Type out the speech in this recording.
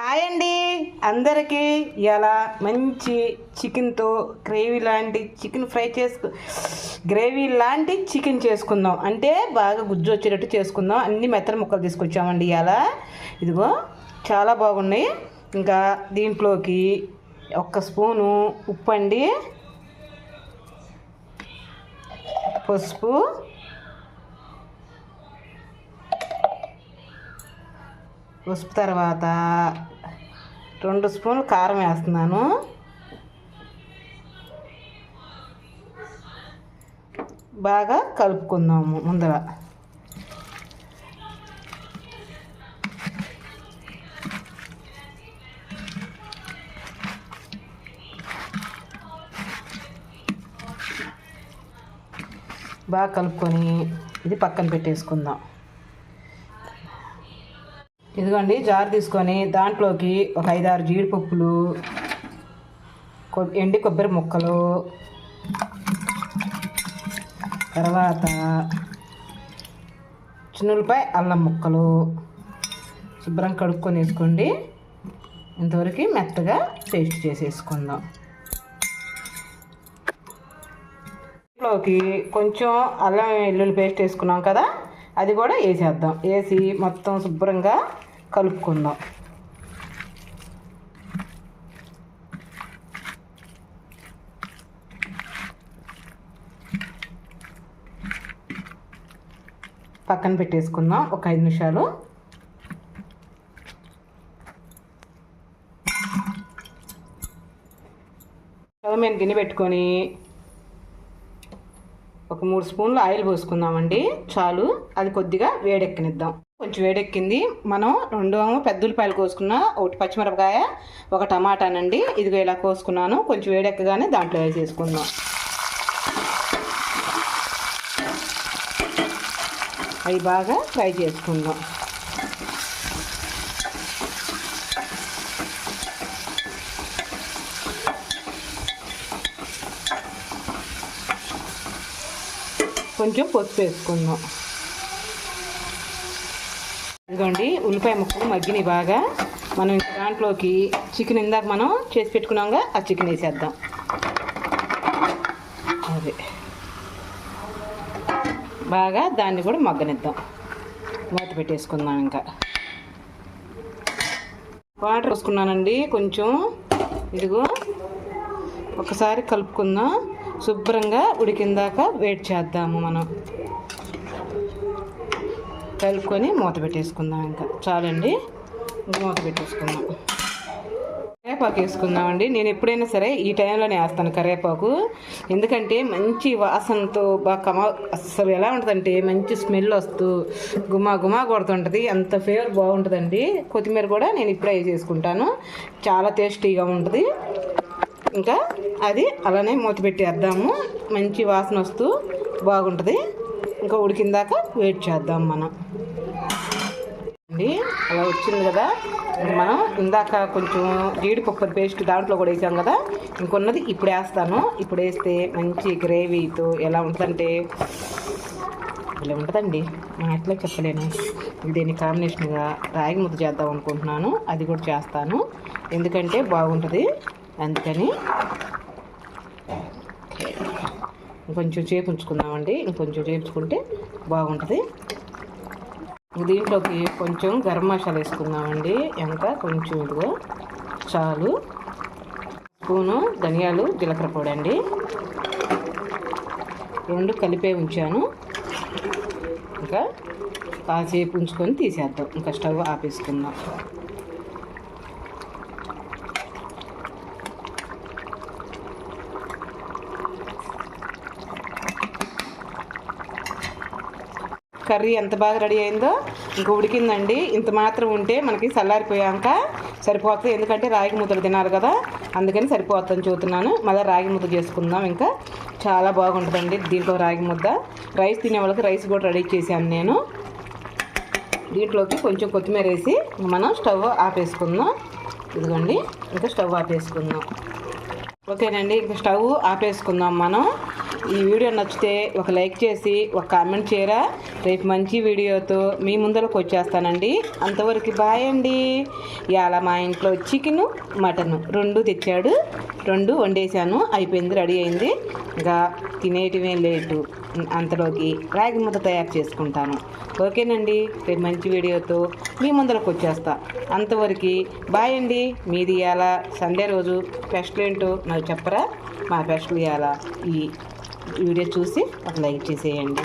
Hi అండి అందరికీ. ఇలా మంచి చికెన్తో గ్రేవీ లాంటి చికెన్ చేసుకుందాం. అంటే బాగా గుజ్జు వచ్చేటట్టు చేసుకుందాం. అన్ని మెత్తని ముక్కలు తీసుకొచ్చామండి ఇలా. ఇదిగో చాలా బాగున్నాయి. ఇంకా దీంట్లోకి 1 స్పూను ఉప్పు అండి, పసుపు, తర్వాత 2 స్పూన్లు కారం వేస్తున్నాను. బాగా కలుపుకుందాము ముందర. బాగా కలుపుకొని ఇది పక్కన పెట్టేసుకుందాం. ఇదిగోండి జార్ తీసుకొని దాంట్లోకి ఒక 5-6 జీడిపప్పులు, ఎండి కొబ్బరి ముక్కలు, తర్వాత చిన్నులపై అల్లం ముక్కలు శుభ్రం కడుక్కొని వేసుకోండి. ఇంతవరకు మెత్తగా పేస్ట్ చేసేసుకుందాం. ఇంట్లోకి కొంచెం అల్లం వెల్లుల్లి పేస్ట్ వేసుకున్నాం కదా, అది కూడా వేసేద్దాం. వేసి మొత్తం శుభ్రంగా కలుపుకుందాం. పక్కన పెట్టేసుకుందాం ఒక 5 నిమిషాలు. స్టవ్ మీద గిన్నె పెట్టుకొని ఒక 3 స్పూన్లు ఆయిల్ పోసుకుందామండి. చాలు, అది కొద్దిగా వేడెక్కనిద్దాం. కొంచెం వేడెక్కింది. మనం 2 పెద్ద ఉల్లిపాయలు కోసుకున్న, 1 పచ్చిమిరపకాయ, 1 టమాటానండి. ఇదిగో ఇలా కోసుకున్నాను. కొంచెం వేడెక్కగానే దాంట్లో వేసేసుకుందాం. అవి బాగా ఫ్రై చేసుకుందాం. కొంచెం పసుపు వేసుకుందాం. ఇదిగోండి ఉల్లిపాయ ముక్కలు మగ్గినాయి బాగా. మనం ఇంకా దాంట్లోకి చికెన్ ఇందాక మనం చేసి పెట్టుకున్నాంగా, ఆ చికెన్ వేసేద్దాం. అదే బాగా దాన్ని కూడా మగ్గనిద్దాం. మూత పెట్టేసుకుందాం. ఇంకా వాటర్ వేసుకున్నానండి కొంచెం. ఇదిగో ఒకసారి కలుపుకుందాం. శుభ్రంగా ఉడికిందాక వెయిట్ చేద్దాము. మనం కలుపుకొని మూత పెట్టేసుకుందాం. ఇంకా చాలండి, మూత పెట్టేసుకుందాం. కరివేపాకు వేసుకుందామండి. నేను ఎప్పుడైనా సరే ఈ టైంలోనే వేస్తాను కరివేపాకు. ఎందుకంటే మంచి వాసనతో బాగా అసలు ఎలా ఉంటుందంటే మంచి స్మెల్ వస్తూ గుమా గుమా కొడుతుంటుంది. అంత ఫ్లేవర్ బాగుంటుందండి. కొత్తిమీర కూడా నేను ఇప్పుడే వేసేసుకుంటాను. చాలా టేస్టీగా ఉంటుంది. ఇంకా అది అలానే మూత పెట్టేద్దాము. మంచి వాసన వస్తూ బాగుంటుంది. ఇంకా ఉడికిందాక వెయిట్ చేద్దాం మనం. అలా వచ్చింది కదా. మనం ఇందాక కొంచెం జీడిపప్పు పేస్ట్ దాంట్లో కూడా వేసాం కదా, ఇంకొన్నది ఇప్పుడు వేస్తాను. ఇప్పుడు వేస్తే మంచి గ్రేవీతో ఎలా ఉంటుందంటే ఇలా ఉంటుందండి. నేను ఎట్లా చెప్పలేను. దీని కాంబినేషన్గా రాగి ముద్ద చేద్దాం అనుకుంటున్నాను. అది కూడా చేస్తాను, ఎందుకంటే బాగుంటుంది. అందుకని ఇంకొంచెం చేపు ఉంచుకుందామండి. ఇంకొంచెం చేపుకుంటే బాగుంటుంది. దీంట్లోకి కొంచెం గరం మసాలా వేసుకుందామండి. ఎంత కొంచెం, ఇదిగో చాలు. స్పూను ధనియాలు, జీలకర్ర పొడి అండి. 2 కలిపే ఉంచాను. ఇంకా కాసేపు ఉంచుకొని తీసేద్దాం. ఇంకా స్టవ్ ఆపేసుకుందాం. కర్రీ ఎంత బాగా రెడీ అయిందో. ఇంకా ఉడికిందండి. ఇంత మాత్రం ఉంటే మనకి చల్లారిపోయాక సరిపోతుంది. ఎందుకంటే రాగి ముద్దలు తినాలి కదా, అందుకని సరిపోతుందని చూస్తున్నాను. మళ్ళీ రాగి ముద్ద చేసుకుందాం. ఇంకా చాలా బాగుంటుందండి దీంట్లో రాగి ముద్ద. రైస్ తినే వాళ్ళకి రైస్ కూడా రెడీ చేశాను నేను. దీంట్లోకి కొంచెం కొత్తిమీర వేసి మనం స్టవ్ ఆపేసుకుందాం. ఇదిగోండి, ఇంకా స్టవ్ ఆపేసుకుందాం. ఓకేనండి, ఇంకా స్టవ్ ఆపేసుకుందాం మనం. ఈ వీడియో నచ్చితే ఒక లైక్ చేసి ఒక కామెంట్ చేయరా. రేపు మంచి వీడియోతో మీ ముందరకు వచ్చేస్తానండి. అంతవరకు బాయ్ అండి. ఇవాళ మా ఇంట్లో చికెను మటను 2 తెచ్చాడు, 2 వండేసాను. అయిపోయింది, రెడీ అయింది. ఇంకా తినేటివే లేటు. అంతలోకి రాగి ముద్ద తయారు చేసుకుంటాను. ఓకేనండి, రేపు మంచి వీడియోతో మీ ముందరకు వచ్చేస్తా. అంతవరకు బాయ్ అండి. మీది ఇవాళ సండే రోజు స్పెషల్ ఏంటో నాకు చెప్పరా. మా స్పెషల్ ఇవాళ ఈ వీడియో చూసి ఒక లైక్ చేసేయండి.